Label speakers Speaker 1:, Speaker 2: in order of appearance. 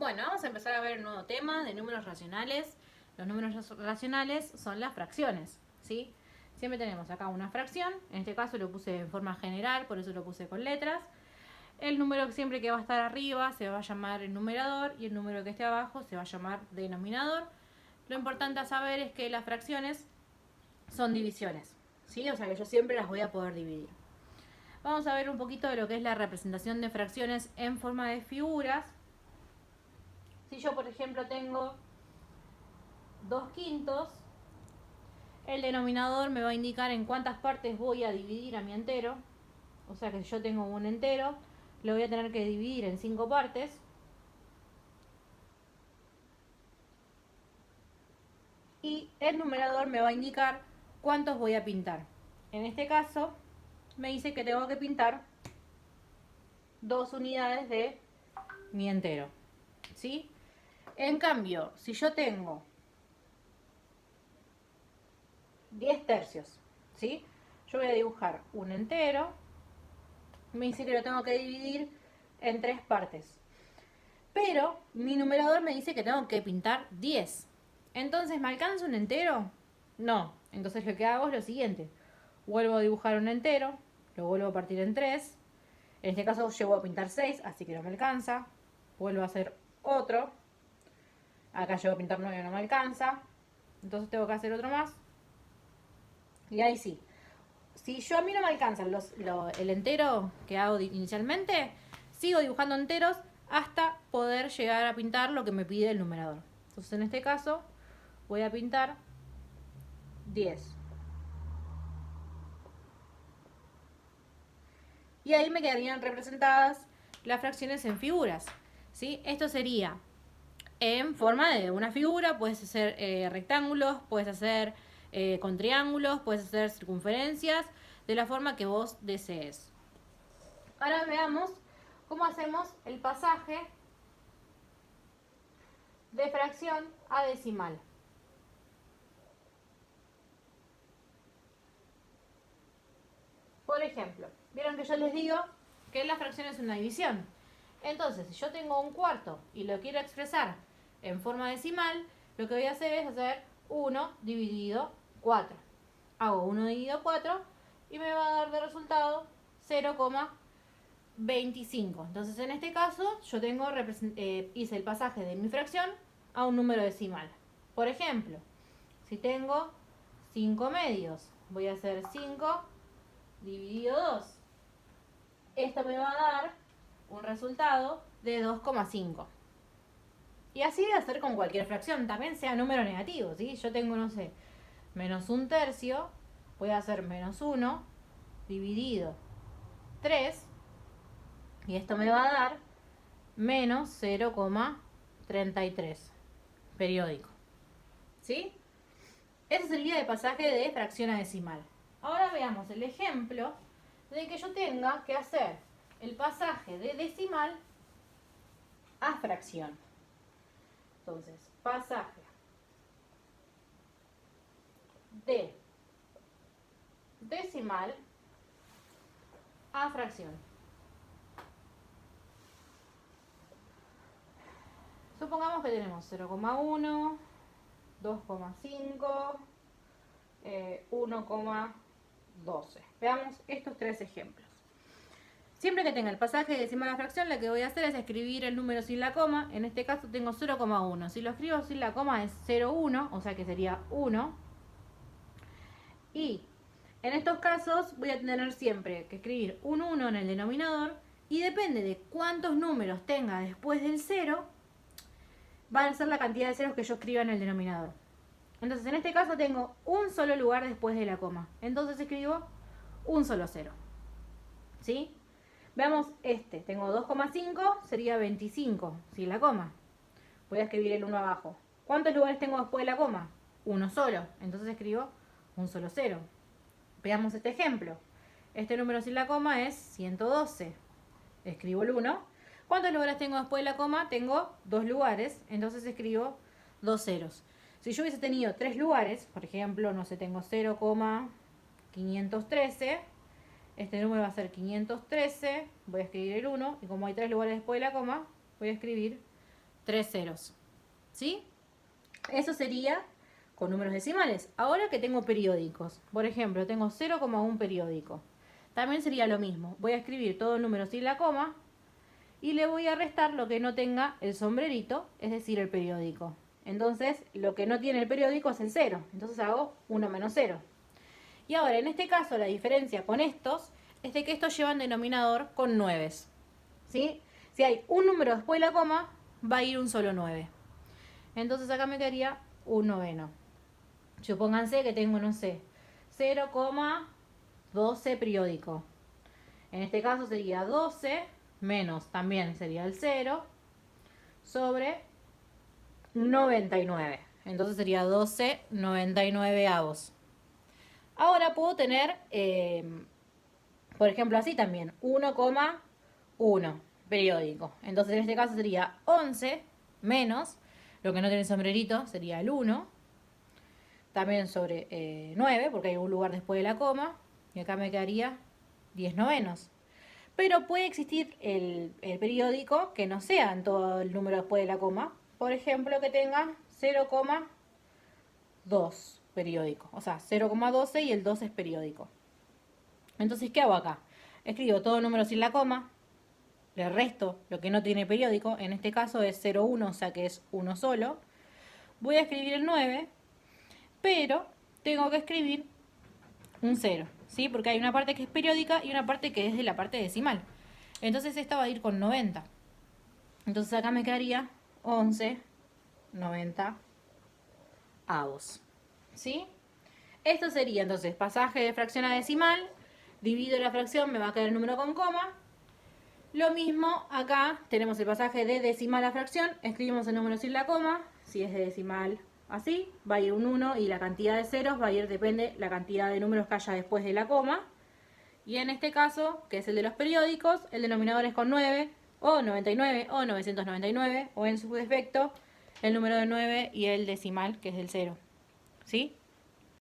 Speaker 1: Bueno, vamos a empezar a ver un nuevo tema de números racionales. Los números racionales son las fracciones, ¿sí? Siempre tenemos acá una fracción, en este caso lo puse en forma general, por eso lo puse con letras. El número siempre que va a estar arriba se va a llamar el numerador y el número que esté abajo se va a llamar denominador. Lo importante a saber es que las fracciones son divisiones, ¿sí? O sea que yo siempre las voy a poder dividir. Vamos a ver un poquito de lo que es la representación de fracciones en forma de figuras. Si yo, por ejemplo, tengo 2/5, el denominador me va a indicar en cuántas partes voy a dividir a mi entero. O sea que si yo tengo un entero, lo voy a tener que dividir en 5 partes. Y el numerador me va a indicar cuántos voy a pintar. En este caso, me dice que tengo que pintar 2 unidades de mi entero, ¿sí? En cambio, si yo tengo 10 tercios, ¿sí? Yo voy a dibujar un entero. Me dice que lo tengo que dividir en 3 partes. Pero mi numerador me dice que tengo que pintar 10. Entonces, ¿me alcanza un entero? No. Entonces lo que hago es lo siguiente. Vuelvo a dibujar un entero, lo vuelvo a partir en 3. En este caso llego a pintar 6, así que no me alcanza. Vuelvo a hacer otro. Acá llego a pintar 9, no me alcanza. Entonces tengo que hacer otro más. Y ahí sí. Si yo a mí no me alcanza el entero que hago inicialmente, sigo dibujando enteros hasta poder llegar a pintar lo que me pide el numerador. Entonces en este caso voy a pintar 10. Y ahí me quedarían representadas las fracciones en figuras, ¿sí? Esto sería en forma de una figura, puedes hacer rectángulos, puedes hacer con triángulos, puedes hacer circunferencias, de la forma que vos desees. Ahora veamos cómo hacemos el pasaje de fracción a decimal. Por ejemplo, vieron que yo les digo que la fracción es una división. Entonces, si yo tengo un cuarto y lo quiero expresar en forma decimal, lo que voy a hacer es hacer 1 dividido 4. Hago 1 dividido 4 y me va a dar de resultado 0,25. Entonces, en este caso, yo hice el pasaje de mi fracción a un número decimal. Por ejemplo, si tengo 5 medios, voy a hacer 5 dividido 2. Esto me va a dar un resultado de 2,5. Y así de hacer con cualquier fracción, también sea número negativo, ¿sí? Yo tengo, no sé, menos 1/3, voy a hacer menos 1 dividido 3, y esto me va a dar menos 0,33 periódico, ¿sí? Ese sería el pasaje de fracción a decimal. Ahora veamos el ejemplo de que yo tenga que hacer el pasaje de decimal a fracción. Entonces, pasaje de decimal a fracción. Supongamos que tenemos 0,1, 2,5, 1,12. Veamos estos 3 ejemplos. Siempre que tenga el pasaje de decimal a fracción, lo que voy a hacer es escribir el número sin la coma. En este caso tengo 0,1. Si lo escribo sin la coma es 0,1, o sea que sería 1. Y en estos casos voy a tener siempre que escribir un 1 en el denominador, y depende de cuántos números tenga después del 0, va a ser la cantidad de ceros que yo escriba en el denominador. Entonces en este caso tengo un solo lugar después de la coma. Entonces escribo un solo 0. ¿Sí? Veamos este. Tengo 2,5, sería 25, sin la coma. Voy a escribir el 1 abajo. ¿Cuántos lugares tengo después de la coma? Uno solo. Entonces escribo un solo 0. Veamos este ejemplo. Este número sin la coma es 112. Escribo el 1. ¿Cuántos lugares tengo después de la coma? Tengo 2 lugares. Entonces escribo 2 ceros. Si yo hubiese tenido 3 lugares, por ejemplo, no sé, tengo 0,513. Este número va a ser 513. Voy a escribir el 1. Y como hay 3 lugares después de la coma, voy a escribir 3 ceros. ¿Sí? Eso sería con números decimales. Ahora que tengo periódicos, por ejemplo, tengo 0,1 periódico. También sería lo mismo. Voy a escribir todo el número sin la coma y le voy a restar lo que no tenga el sombrerito, es decir, el periódico. Entonces, lo que no tiene el periódico es el 0. Entonces hago 1 menos 0. Y ahora, en este caso, la diferencia con estos es de que estos llevan denominador con 9. ¿Sí? Si hay un número después de la coma, va a ir un solo 9. Entonces acá me quedaría un noveno. Supónganse que tengo, no sé, 0,12 periódico. En este caso sería 12 menos, también sería el 0, sobre 99. Entonces sería 12 99avos. Ahora puedo tener, por ejemplo, así también, 1,1 periódico. Entonces en este caso sería 11 menos, lo que no tiene sombrerito sería el 1, también sobre 9, porque hay un lugar después de la coma, y acá me quedaría 10 novenos. Pero puede existir el periódico que no sea en todo el número después de la coma. Por ejemplo, que tenga 0,2 periódico. O sea, 0,12 y el 2 es periódico. Entonces, ¿qué hago acá? Escribo todo el número sin la coma. Le resto lo que no tiene periódico. En este caso es 0,1, o sea que es uno solo. Voy a escribir el 9, pero tengo que escribir un 0, ¿sí? Porque hay una parte que es periódica y una parte que es de la parte decimal. Entonces esta va a ir con 90. Entonces acá me quedaría 11 90 avos. ¿Sí? Esto sería entonces pasaje de fracción a decimal. Divido la fracción, me va a quedar el número con coma. Lo mismo acá tenemos el pasaje de decimal a fracción. Escribimos el número sin la coma. Si es de decimal así, va a ir un 1 y la cantidad de ceros va a ir, depende la cantidad de números que haya después de la coma. Y en este caso, que es el de los periódicos, el denominador es con 9, o 99, o 999, o en su defecto, el número de 9 y el decimal, que es del 0. ¿Sí?